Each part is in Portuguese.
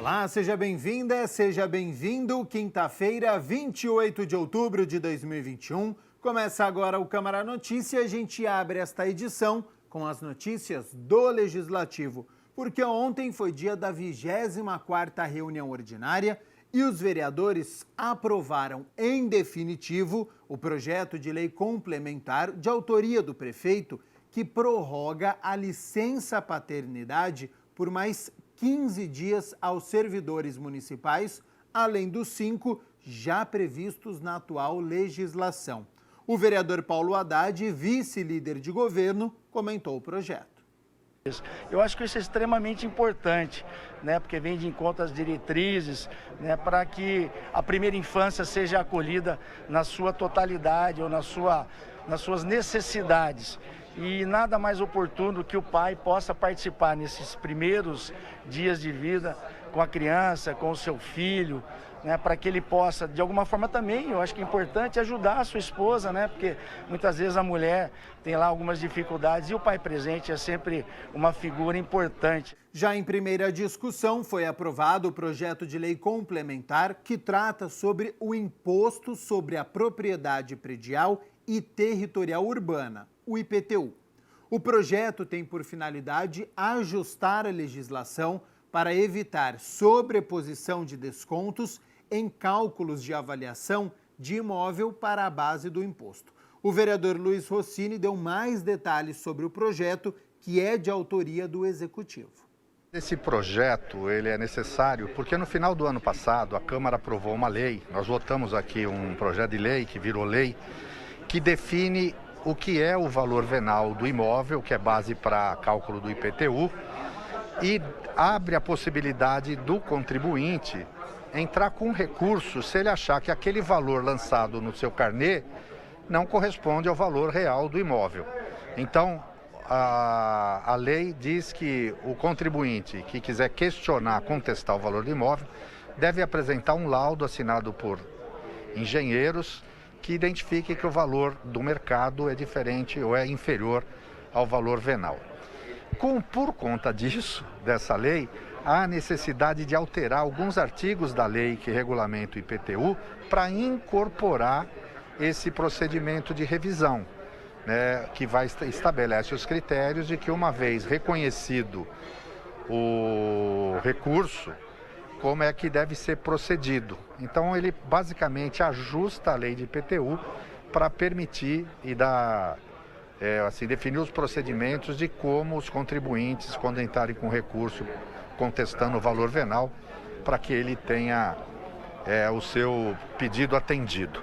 Olá, seja bem-vinda, seja bem-vindo. Quinta-feira, 28 de outubro de 2021. Começa agora o Câmara Notícia. A gente abre esta edição com as notícias do Legislativo, porque ontem foi dia da 24ª reunião ordinária e os vereadores aprovaram em definitivo o projeto de lei complementar de autoria do prefeito que prorroga a licença paternidade por mais 15 dias aos servidores municipais, além dos 5 já previstos na atual legislação. O vereador Paulo Haddad, vice-líder de governo, comentou o projeto. Eu acho que isso é extremamente importante, né, porque vem de encontro às diretrizes, né, para que a primeira infância seja acolhida na sua totalidade ou nas suas necessidades. E nada mais oportuno que o pai possa participar nesses primeiros dias de vida com a criança, com o seu filho, né, para que ele possa, de alguma forma também, eu acho que é importante ajudar a sua esposa, né, porque muitas vezes a mulher tem lá algumas dificuldades e o pai presente é sempre uma figura importante. Já em primeira discussão foi aprovado o projeto de lei complementar que trata sobre o imposto sobre a propriedade predial e territorial urbana, o IPTU. O projeto tem por finalidade ajustar a legislação para evitar sobreposição de descontos em cálculos de avaliação de imóvel para a base do imposto. O vereador Luiz Rossini deu mais detalhes sobre o projeto, que é de autoria do Executivo. Esse projeto ele é necessário porque no final do ano passado a Câmara aprovou uma lei, nós votamos aqui um projeto de lei que virou lei, que define o que é o valor venal do imóvel, que é base para cálculo do IPTU, e abre a possibilidade do contribuinte entrar com recurso se ele achar que aquele valor lançado no seu carnê não corresponde ao valor real do imóvel. Então, a lei diz que o contribuinte que quiser questionar, contestar o valor do imóvel, deve apresentar um laudo assinado por engenheiros que identifique que o valor do mercado é diferente ou é inferior ao valor venal. Por conta disso, dessa lei, há necessidade de alterar alguns artigos da lei que regulamenta o IPTU para incorporar esse procedimento de revisão, né, que estabelece os critérios de que, uma vez reconhecido o recurso, como é que deve ser procedido. Então ele basicamente ajusta a lei de IPTU para permitir e definir os procedimentos de como os contribuintes, quando entrarem com recurso contestando o valor venal, para que ele tenha o seu pedido atendido.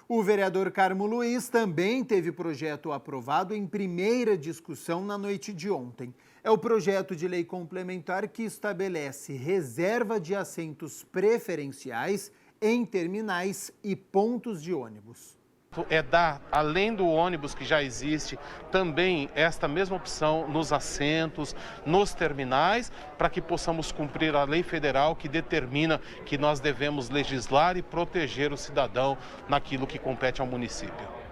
O vereador Carmo Luiz também teve projeto aprovado em primeira discussão na noite de ontem. É o projeto de lei complementar que estabelece reserva de assentos preferenciais em terminais e pontos de ônibus. É dar, além do ônibus que já existe, também esta mesma opção nos assentos, nos terminais, para que possamos cumprir a lei federal que determina que nós devemos legislar e proteger o cidadão naquilo que compete ao município.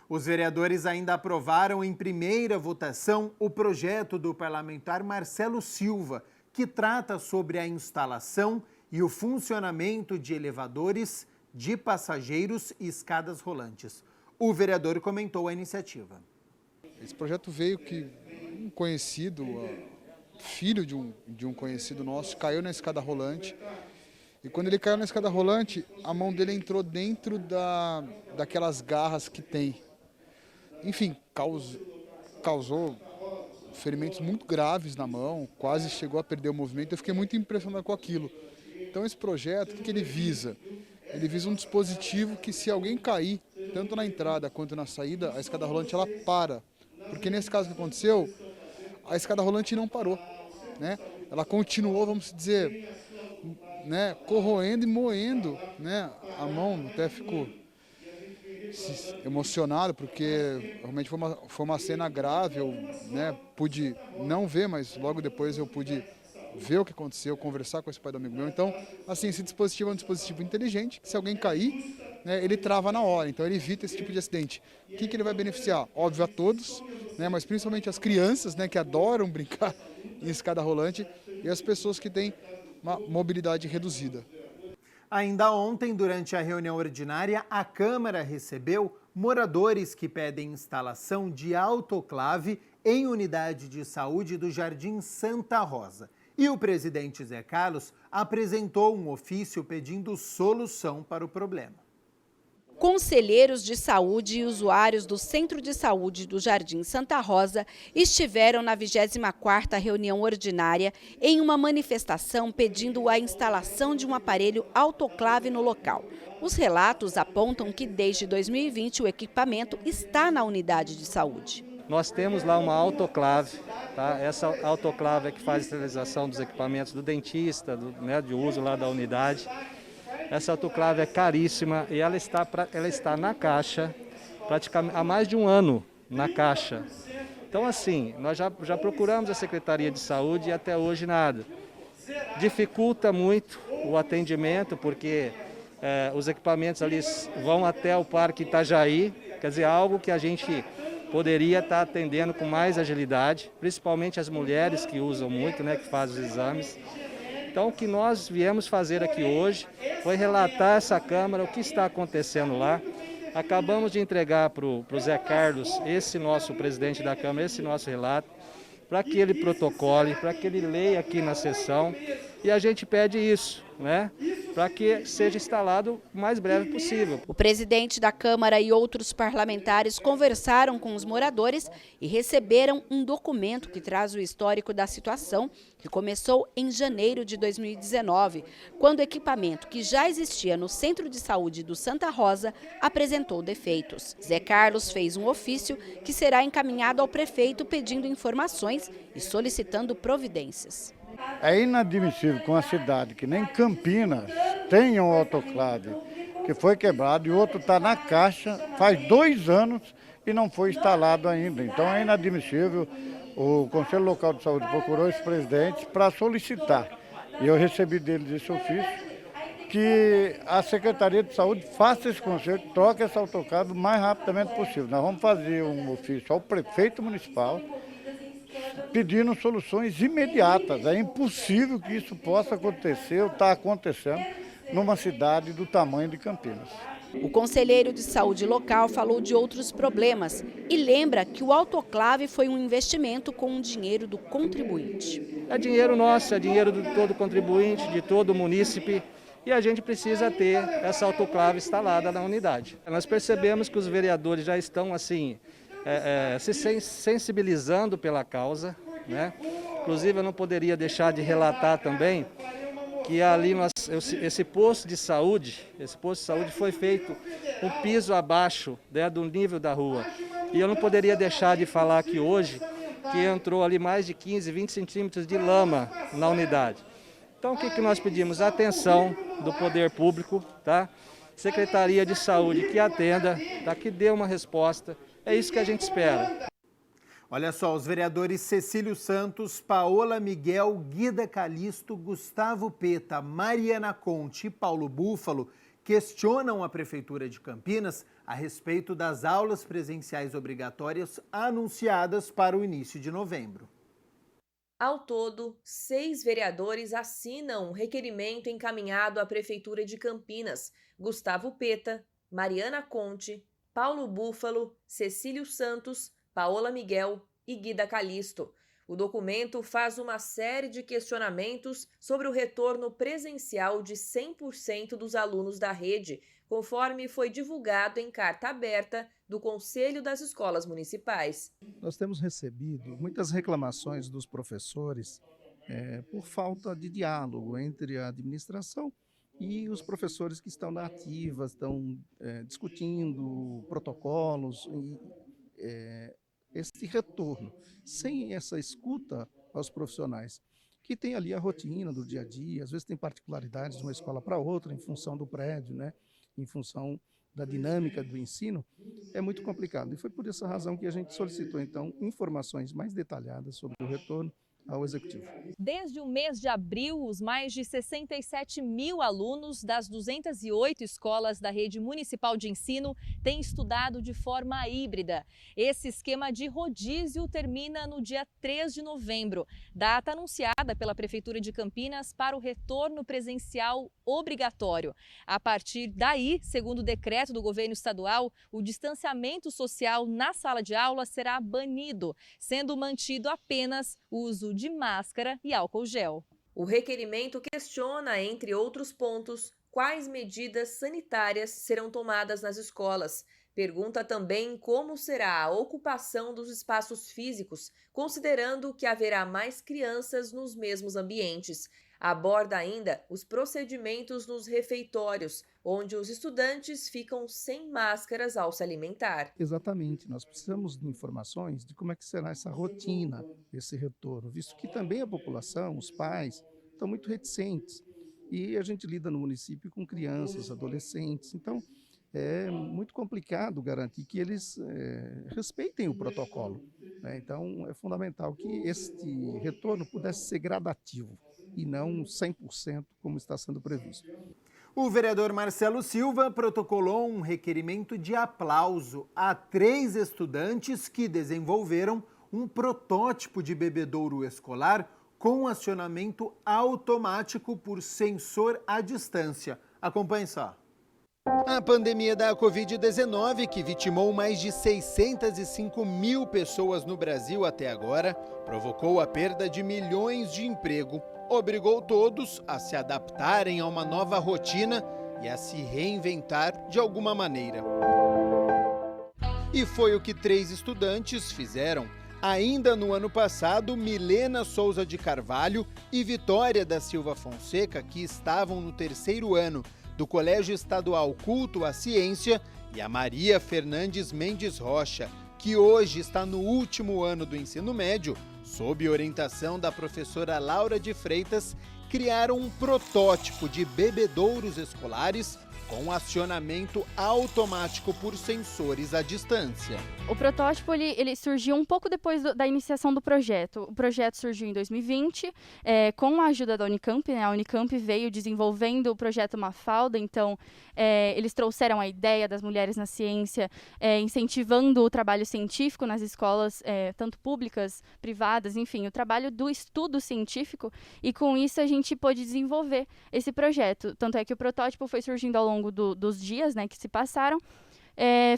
Os vereadores ainda aprovaram em primeira votação o projeto do parlamentar Marcelo Silva, que trata sobre a instalação e o funcionamento de elevadores, de passageiros e escadas rolantes. O vereador comentou a iniciativa. Esse projeto veio que um conhecido, filho de um conhecido nosso, caiu na escada rolante. E quando ele caiu na escada rolante, a mão dele entrou dentro daquelas garras que tem. Enfim, causou ferimentos muito graves na mão, quase chegou a perder o movimento. Eu fiquei muito impressionado com aquilo. Então esse projeto, o que ele visa? Ele visa um dispositivo que, se alguém cair, tanto na entrada quanto na saída, a escada rolante ela para. Porque nesse caso que aconteceu, a escada rolante não parou, né? Ela continuou, vamos dizer, né, corroendo e moendo, né, a mão. Até ficou emocionado, porque realmente foi uma cena grave. Eu, né, pude não ver, mas logo depois eu pude ver o que aconteceu, conversar com esse pai do amigo meu. Então, assim, esse dispositivo é um dispositivo inteligente, que se alguém cair, né, ele trava na hora, então ele evita esse tipo de acidente. O que ele vai beneficiar? Óbvio, a todos, né, mas principalmente as crianças, né, que adoram brincar em escada rolante, e as pessoas que têm uma mobilidade reduzida. Ainda ontem, durante a reunião ordinária, a Câmara recebeu moradores que pedem instalação de autoclave em unidade de saúde do Jardim Santa Rosa. E o presidente Zé Carlos apresentou um ofício pedindo solução para o problema. Conselheiros de saúde e usuários do Centro de Saúde do Jardim Santa Rosa estiveram na 24ª reunião ordinária em uma manifestação pedindo a instalação de um aparelho autoclave no local. Os relatos apontam que desde 2020 o equipamento está na unidade de saúde. Nós temos lá uma autoclave, tá? Essa autoclave é que faz a esterilização dos equipamentos do dentista, de uso lá da unidade. Essa autoclave é caríssima e ela está na caixa praticamente há mais de um ano na caixa. Então assim, nós já procuramos a Secretaria de Saúde e até hoje nada. Dificulta muito o atendimento porque os equipamentos ali vão até o Parque Itajaí, quer dizer, algo que a gente poderia estar atendendo com mais agilidade, principalmente as mulheres que usam muito, que fazem os exames. Então, o que nós viemos fazer aqui hoje foi relatar a essa Câmara o que está acontecendo lá. Acabamos de entregar para o Zé Carlos, esse nosso presidente da Câmara, esse nosso relato, para que ele protocole, para que ele leia aqui na sessão. E a gente pede isso, para que seja instalado o mais breve possível. O presidente da Câmara e outros parlamentares conversaram com os moradores e receberam um documento que traz o histórico da situação, que começou em janeiro de 2019, quando o equipamento que já existia no Centro de Saúde do Santa Rosa apresentou defeitos. Zé Carlos fez um ofício que será encaminhado ao prefeito pedindo informações e solicitando providências. É inadmissível que uma cidade que nem Campinas tenha um autoclave que foi quebrado e o outro está na caixa faz 2 anos e não foi instalado ainda. Então é inadmissível. O Conselho Local de Saúde procurou esse presidente para solicitar, e eu recebi deles esse ofício, que a Secretaria de Saúde faça esse conselho, troque esse autoclave o mais rapidamente possível. Nós vamos fazer um ofício ao prefeito municipal, pedindo soluções imediatas. É impossível que isso possa acontecer ou está acontecendo numa cidade do tamanho de Campinas. O conselheiro de saúde local falou de outros problemas e lembra que o autoclave foi um investimento com o dinheiro do contribuinte. É dinheiro nosso, é dinheiro de todo contribuinte, de todo munícipe, e a gente precisa ter essa autoclave instalada na unidade. Nós percebemos que os vereadores já estão assim, se sensibilizando pela causa, Inclusive eu não poderia deixar de relatar também que ali esse posto de saúde foi feito um piso abaixo do nível da rua. E eu não poderia deixar de falar aqui hoje que entrou ali mais de 15, 20 centímetros de lama na unidade. Então o que nós pedimos? Atenção do poder público, Secretaria de Saúde que atenda, que dê uma resposta. É isso que a gente espera. Olha só, os vereadores Cecílio Santos, Paola Miguel, Guida Calisto, Gustavo Peta, Mariana Conte e Paulo Búfalo questionam a Prefeitura de Campinas a respeito das aulas presenciais obrigatórias anunciadas para o início de novembro. Ao todo, 6 vereadores assinam um requerimento encaminhado à Prefeitura de Campinas: Gustavo Peta, Mariana Conte, Paulo Búfalo, Cecílio Santos, Paola Miguel e Guida Calisto. O documento faz uma série de questionamentos sobre o retorno presencial de 100% dos alunos da rede, conforme foi divulgado em carta aberta do Conselho das Escolas Municipais. Nós temos recebido muitas reclamações dos professores por falta de diálogo entre a administração e os professores que estão na ativa, estão discutindo protocolos e esse retorno, sem essa escuta aos profissionais, que tem ali a rotina do dia a dia, às vezes tem particularidades de uma escola para outra, em função do prédio, em função da dinâmica do ensino, é muito complicado. E foi por essa razão que a gente solicitou, então, informações mais detalhadas sobre o retorno ao Executivo. Desde o mês de abril, os mais de 67 mil alunos das 208 escolas da rede municipal de ensino têm estudado de forma híbrida. Esse esquema de rodízio termina no dia 3 de novembro, data anunciada pela Prefeitura de Campinas para o retorno presencial obrigatório. A partir daí, segundo o decreto do governo estadual, o distanciamento social na sala de aula será banido, sendo mantido apenas o uso de máscara e álcool gel. O requerimento questiona, entre outros pontos, quais medidas sanitárias serão tomadas nas escolas. Pergunta também como será a ocupação dos espaços físicos, considerando que haverá mais crianças nos mesmos ambientes. Aborda ainda os procedimentos nos refeitórios, onde os estudantes ficam sem máscaras ao se alimentar. Exatamente, nós precisamos de informações de como é que será essa rotina, esse retorno, visto que também a população, os pais, estão muito reticentes. E a gente lida no município com crianças, adolescentes, então é muito complicado garantir que eles respeitem o protocolo, né? Então é fundamental que este retorno pudesse ser gradativo e não 100% como está sendo previsto. O vereador Marcelo Silva protocolou um requerimento de aplauso a 3 estudantes que desenvolveram um protótipo de bebedouro escolar com acionamento automático por sensor à distância. Acompanhe só. A pandemia da Covid-19, que vitimou mais de 605 mil pessoas no Brasil até agora, provocou a perda de milhões de emprego, obrigou todos a se adaptarem a uma nova rotina e a se reinventar de alguma maneira. E foi o que 3 estudantes fizeram. Ainda no ano passado, Milena Souza de Carvalho e Vitória da Silva Fonseca, que estavam no 3º ano do Colégio Estadual Culto à Ciência, e a Maria Fernandes Mendes Rocha, que hoje está no último ano do ensino médio, sob orientação da professora Laura de Freitas, criaram um protótipo de bebedouros escolares com acionamento automático por sensores à distância. O protótipo ele surgiu um pouco depois da iniciação do projeto. O projeto surgiu em 2020, com a ajuda da Unicamp, né? A Unicamp veio desenvolvendo o projeto Mafalda, então eles trouxeram a ideia das mulheres na ciência, incentivando o trabalho científico nas escolas, tanto públicas, privadas, enfim, o trabalho do estudo científico, e com isso a gente pôde desenvolver esse projeto. Tanto é que o protótipo foi surgindo ao longo dos dias, né, que se passaram.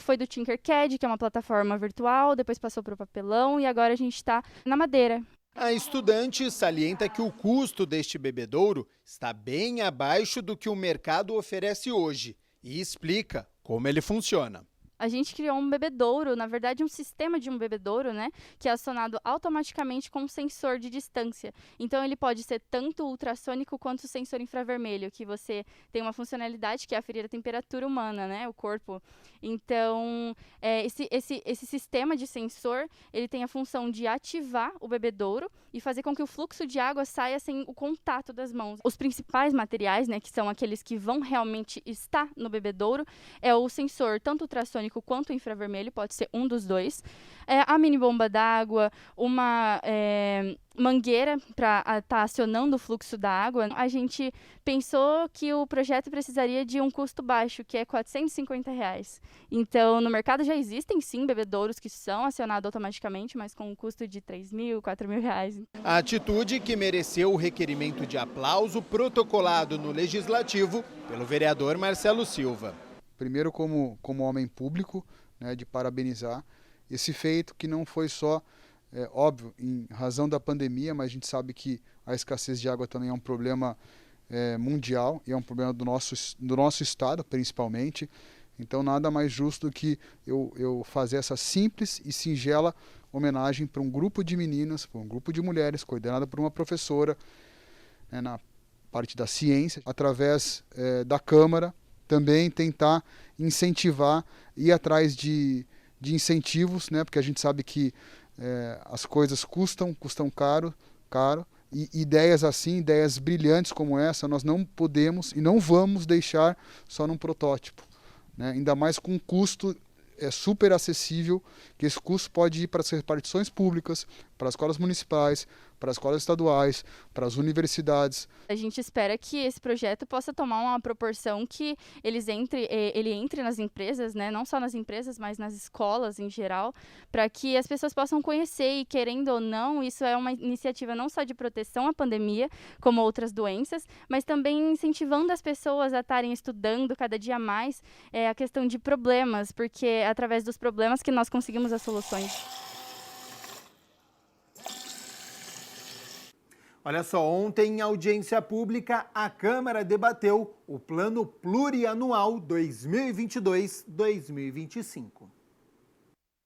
Foi do Tinkercad, que é uma plataforma virtual, depois passou para o papelão e agora a gente está na madeira. A estudante salienta que o custo deste bebedouro está bem abaixo do que o mercado oferece hoje e explica como ele funciona. A gente criou um bebedouro, na verdade um sistema de um bebedouro, né, que é acionado automaticamente com um sensor de distância. Então ele pode ser tanto ultrassônico quanto o sensor infravermelho, que você tem uma funcionalidade que é aferir a temperatura humana, né, o corpo. Então esse sistema de sensor, ele tem a função de ativar o bebedouro e fazer com que o fluxo de água saia sem o contato das mãos. Os principais materiais, né, que são aqueles que vão realmente estar no bebedouro, é o sensor tanto ultrassônico quanto infravermelho, pode ser um dos dois, a mini bomba d'água, uma mangueira para estar acionando o fluxo da água. A gente pensou que o projeto precisaria de um custo baixo, que é R$450. Então, no mercado já existem sim bebedouros que são acionados automaticamente, mas com um custo de R$3.000, R$4.000. A atitude que mereceu o requerimento de aplauso protocolado no Legislativo pelo vereador Marcelo Silva. Primeiro, como homem público, né, de parabenizar esse feito que não foi só, óbvio, em razão da pandemia, mas a gente sabe que a escassez de água também é um problema mundial e é um problema do nosso estado, principalmente. Então, nada mais justo do que eu fazer essa simples e singela homenagem para um grupo de meninas, para um grupo de mulheres, coordenada por uma professora, né, na parte da ciência, através da Câmara, também tentar incentivar, ir atrás de incentivos, né? Porque a gente sabe que as coisas custam caro, e ideias assim, ideias brilhantes como essa, nós não podemos e não vamos deixar só num protótipo, né? Ainda mais com um custo super acessível, que esse custo pode ir para as repartições públicas, para as escolas municipais, para as escolas estaduais, para as universidades. A gente espera que esse projeto possa tomar uma proporção que ele entre nas empresas, né? Não só nas empresas, mas nas escolas em geral, para que as pessoas possam conhecer e, querendo ou não, isso é uma iniciativa não só de proteção à pandemia, como outras doenças, mas também incentivando as pessoas a estarem estudando cada dia mais a questão de problemas, porque é através dos problemas que nós conseguimos as soluções. Olha só, ontem em audiência pública, a Câmara debateu o Plano Plurianual 2022-2025.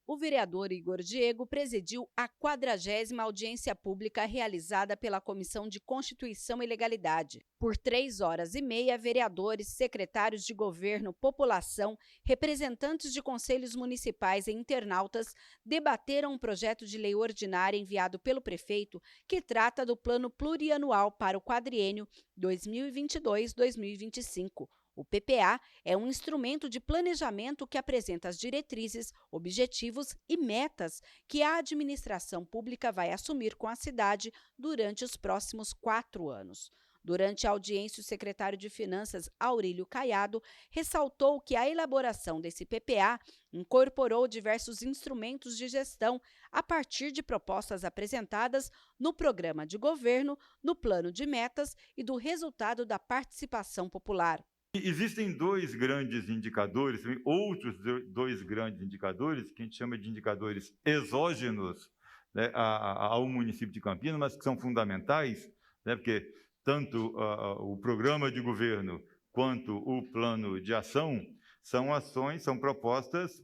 O vereador Igor Diego presidiu a 40ª audiência pública realizada pela Comissão de Constituição e Legalidade. Por 3 horas e meia, vereadores, secretários de governo, população, representantes de conselhos municipais e internautas debateram um projeto de lei ordinária enviado pelo prefeito que trata do Plano Plurianual para o quadriênio 2022-2025. O PPA é um instrumento de planejamento que apresenta as diretrizes, objetivos e metas que a administração pública vai assumir com a cidade durante os próximos 4 anos. Durante a audiência, o secretário de Finanças, Aurílio Caiado, ressaltou que a elaboração desse PPA incorporou diversos instrumentos de gestão a partir de propostas apresentadas no programa de governo, no plano de metas e do resultado da participação popular. Existem 2 grandes indicadores, outros 2 grandes indicadores, que a gente chama de indicadores exógenos, né, ao município de Campinas, mas que são fundamentais, né, porque tanto o programa de governo quanto o plano de ação são ações, são propostas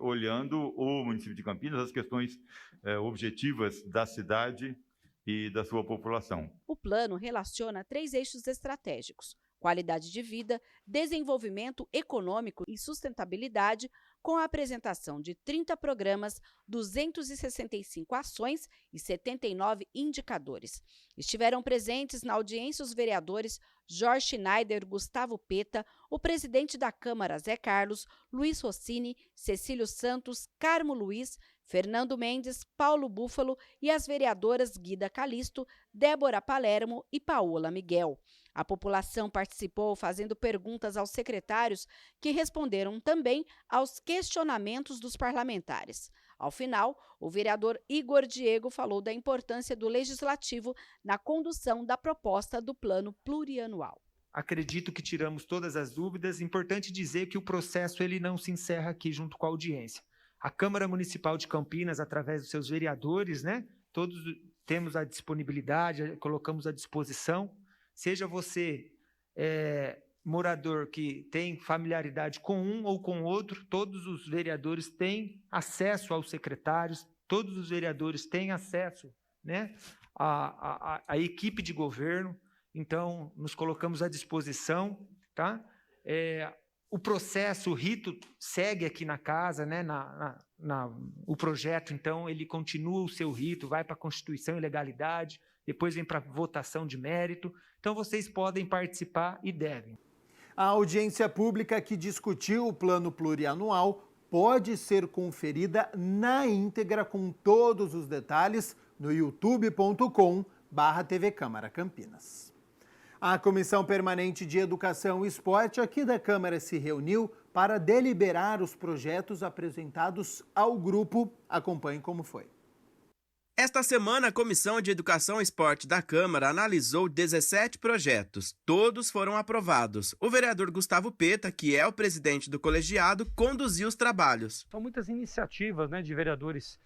olhando o município de Campinas, as questões objetivas da cidade e da sua população. O plano relaciona 3 eixos estratégicos: qualidade de vida, desenvolvimento econômico e sustentabilidade, com a apresentação de 30 programas, 265 ações e 79 indicadores. Estiveram presentes na audiência os vereadores Jorge Schneider, Gustavo Peta, o presidente da Câmara, Zé Carlos, Luiz Rossini, Cecílio Santos, Carmo Luiz, Fernando Mendes, Paulo Búfalo e as vereadoras Guida Calisto, Débora Palermo e Paola Miguel. A população participou fazendo perguntas aos secretários, que responderam também aos questionamentos dos parlamentares. Ao final, o vereador Igor Diego falou da importância do legislativo na condução da proposta do Plano Plurianual. Acredito que tiramos todas as dúvidas. Importante dizer que o processo ele não se encerra aqui junto com a audiência. A Câmara Municipal de Campinas, através dos seus vereadores, né, todos temos a disponibilidade, colocamos à disposição. Seja você morador que tem familiaridade com um ou com outro, todos os vereadores têm acesso aos secretários, todos os vereadores têm acesso, né, à equipe de governo. Então, nos colocamos à disposição, tá? O processo, o rito segue aqui na casa, né? O projeto, então, ele continua o seu rito, vai para a Constituição e Legalidade, depois vem para a votação de mérito. Então, vocês podem participar e devem. A audiência pública que discutiu o Plano Plurianual pode ser conferida na íntegra com todos os detalhes no youtube.com/TV Câmara Campinas. A Comissão Permanente de Educação e Esporte aqui da Câmara se reuniu para deliberar os projetos apresentados ao grupo. Acompanhe como foi. Esta semana, a Comissão de Educação e Esporte da Câmara analisou 17 projetos. Todos foram aprovados. O vereador Gustavo Peta, que é o presidente do colegiado, conduziu os trabalhos. São muitas iniciativas, né, de vereadores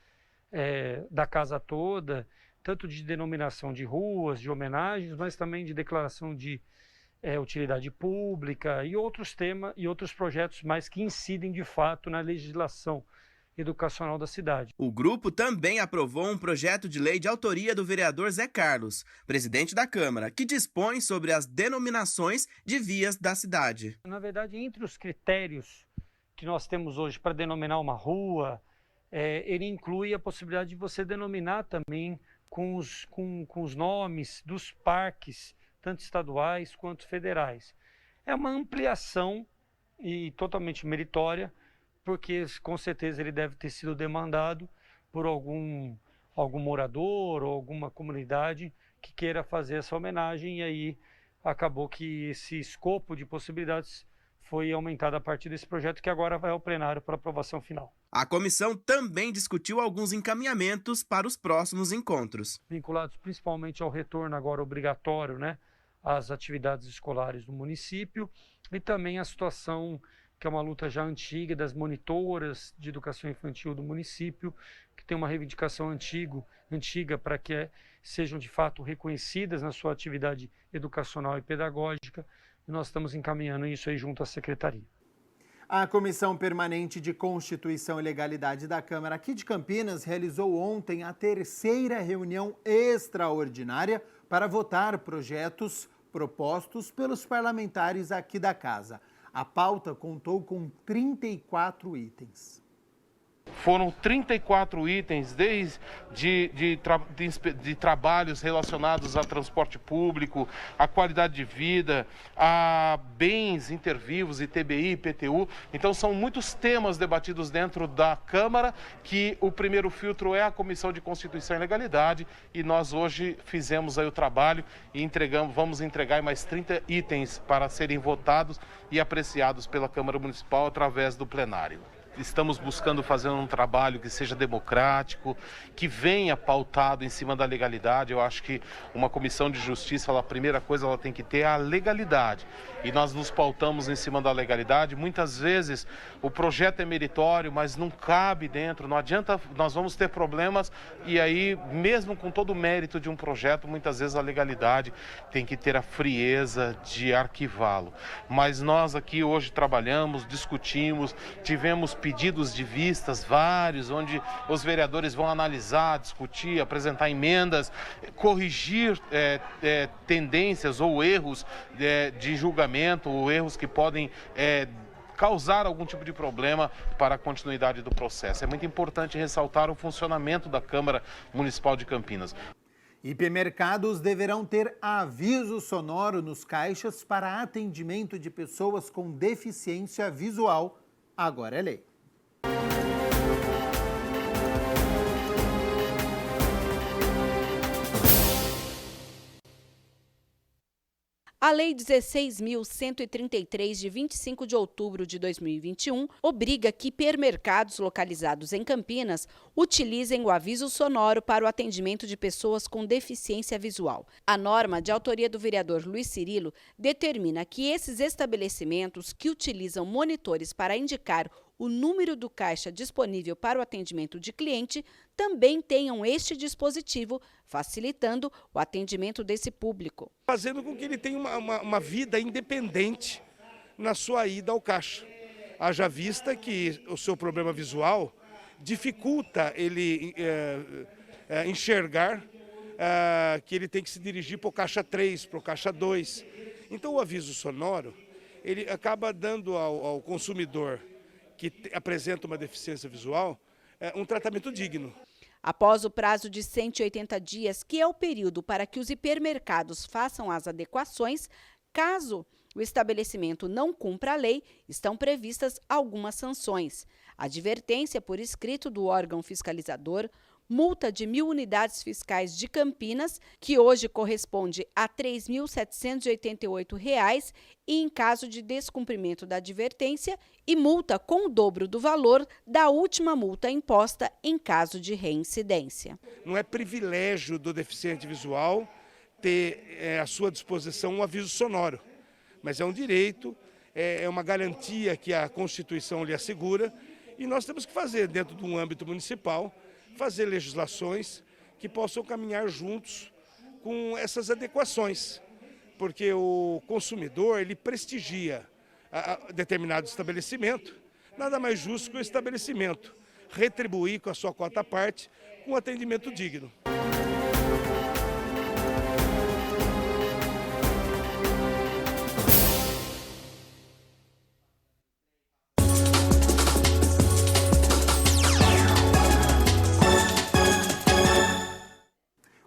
da casa toda, tanto de denominação de ruas, de homenagens, mas também de declaração de utilidade pública e outros temas e outros projetos mais que incidem de fato na legislação educacional da cidade. O grupo também aprovou um projeto de lei de autoria do vereador Zé Carlos, presidente da Câmara, que dispõe sobre as denominações de vias da cidade. Na verdade, entre os critérios que nós temos hoje para denominar uma rua, ele inclui a possibilidade de você denominar também com os nomes dos parques, tanto estaduais quanto federais. É uma ampliação e totalmente meritória, porque com certeza ele deve ter sido demandado por algum algum morador ou alguma comunidade que queira fazer essa homenagem, e aí acabou que esse escopo de possibilidades foi aumentado a partir desse projeto, que agora vai ao plenário para aprovação final. A comissão também discutiu alguns encaminhamentos para os próximos encontros. Vinculados principalmente ao retorno agora obrigatório, né, às atividades escolares do município, e também a situação, que é uma luta já antiga, das monitoras de educação infantil do município, que tem uma reivindicação antiga para que sejam de fato reconhecidas na sua atividade educacional e pedagógica, e nós estamos encaminhando isso aí junto à Secretaria. A Comissão Permanente de Constituição e Legalidade da Câmara aqui de Campinas realizou ontem a 3ª reunião extraordinária para votar projetos propostos pelos parlamentares aqui da Casa. A pauta contou com 34 itens. Foram 34 itens, desde trabalhos relacionados a transporte público, a qualidade de vida, a bens intervivos, ITBI, IPTU. Então são muitos temas debatidos dentro da Câmara, que o primeiro filtro é a Comissão de Constituição e Legalidade, e nós hoje fizemos aí o trabalho e vamos entregar mais 30 itens para serem votados e apreciados pela Câmara Municipal através do plenário. Estamos buscando fazer um trabalho que seja democrático, que venha pautado em cima da legalidade. Eu acho que uma comissão de justiça, a primeira coisa ela tem que ter é a legalidade. E nós nos pautamos em cima da legalidade. Muitas vezes o projeto é meritório, mas não cabe dentro, não adianta, nós vamos ter problemas. E aí, mesmo com todo o mérito de um projeto, muitas vezes a legalidade tem que ter a frieza de arquivá-lo. Mas nós aqui hoje trabalhamos, discutimos, tivemos pedidos de vistas vários, onde os vereadores vão analisar, discutir, apresentar emendas, corrigir tendências ou erros de julgamento, ou erros que podem causar algum tipo de problema para a continuidade do processo. É muito importante ressaltar o funcionamento da Câmara Municipal de Campinas. Hipermercados deverão ter aviso sonoro nos caixas para atendimento de pessoas com deficiência visual. Agora é lei. A Lei 16.133, de 25 de outubro de 2021, obriga que hipermercados localizados em Campinas utilizem o aviso sonoro para o atendimento de pessoas com deficiência visual. A norma, de autoria do vereador Luiz Cirilo, determina que esses estabelecimentos que utilizam monitores para indicar o número do caixa disponível para o atendimento de cliente também tenham este dispositivo, facilitando o atendimento desse público. Fazendo com que ele tenha uma vida independente na sua ida ao caixa. Haja vista que o seu problema visual dificulta ele enxergar que ele tem que se dirigir para o caixa 3, para o caixa 2. Então o aviso sonoro, ele acaba dando ao consumidor que apresenta uma deficiência visual, um tratamento digno. Após o prazo de 180 dias, que é o período para que os hipermercados façam as adequações, caso o estabelecimento não cumpra a lei, estão previstas algumas sanções. Advertência por escrito do órgão fiscalizador, multa de 1.000 unidades fiscais de Campinas, que hoje corresponde a R$ 3.788, e em caso de descumprimento da advertência, e multa com o dobro do valor da última multa imposta em caso de reincidência. Não é privilégio do deficiente visual ter à sua disposição um aviso sonoro, mas é um direito, é uma garantia que a Constituição lhe assegura, e nós temos que fazer, dentro de um âmbito municipal, fazer legislações que possam caminhar juntos com essas adequações, porque o consumidor ele prestigia determinado estabelecimento, nada mais justo que o estabelecimento retribuir com a sua quota à parte com um atendimento digno.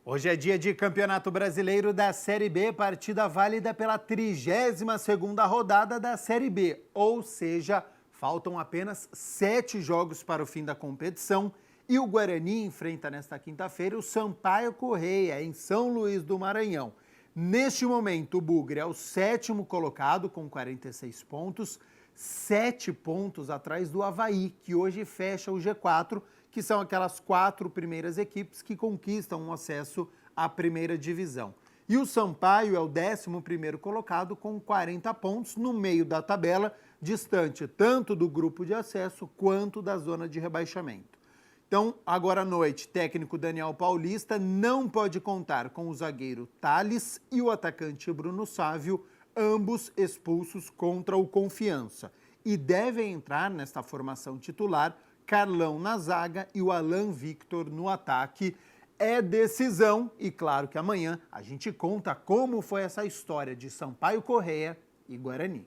Hoje é dia de Campeonato Brasileiro da Série B, partida válida pela 32ª rodada da Série B, ou seja, faltam apenas 7 jogos para o fim da competição E o Guarani enfrenta nesta quinta-feira o Sampaio Corrêa, em São Luís do Maranhão. Neste momento, o Bugre é o 7º colocado com 46 pontos, 7 pontos atrás do Avaí, que hoje fecha o G4, que são aquelas 4 primeiras equipes que conquistam um acesso à primeira divisão. E o Sampaio é o 11º colocado com 40 pontos no meio da tabela, distante tanto do grupo de acesso quanto da zona de rebaixamento. Então, agora à noite, técnico Daniel Paulista não pode contar com o zagueiro Thales e o atacante Bruno Sávio, ambos expulsos contra o Confiança. E devem entrar nesta formação titular Carlão na zaga e o Alan Victor no ataque. É decisão e claro que amanhã a gente conta como foi essa história de Sampaio Corrêa e Guarani.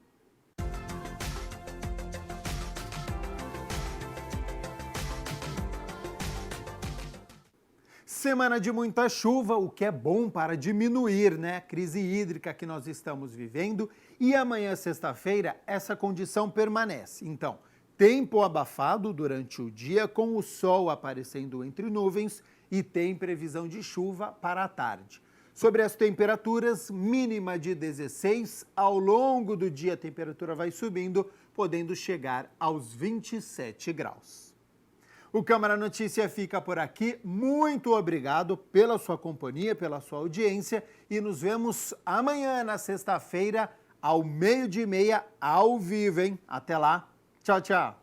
Semana de muita chuva, o que é bom para diminuir, né, a crise hídrica que nós estamos vivendo. E amanhã, sexta-feira, essa condição permanece. Então, tempo abafado durante o dia, com o sol aparecendo entre nuvens e tem previsão de chuva para a tarde. Sobre as temperaturas, mínima de 16, ao longo do dia a temperatura vai subindo, podendo chegar aos 27 graus. O Câmara Notícia fica por aqui. Muito obrigado pela sua companhia, pela sua audiência e nos vemos amanhã, na sexta-feira, ao 12:30, ao vivo, hein? Até lá. Tchau, tchau.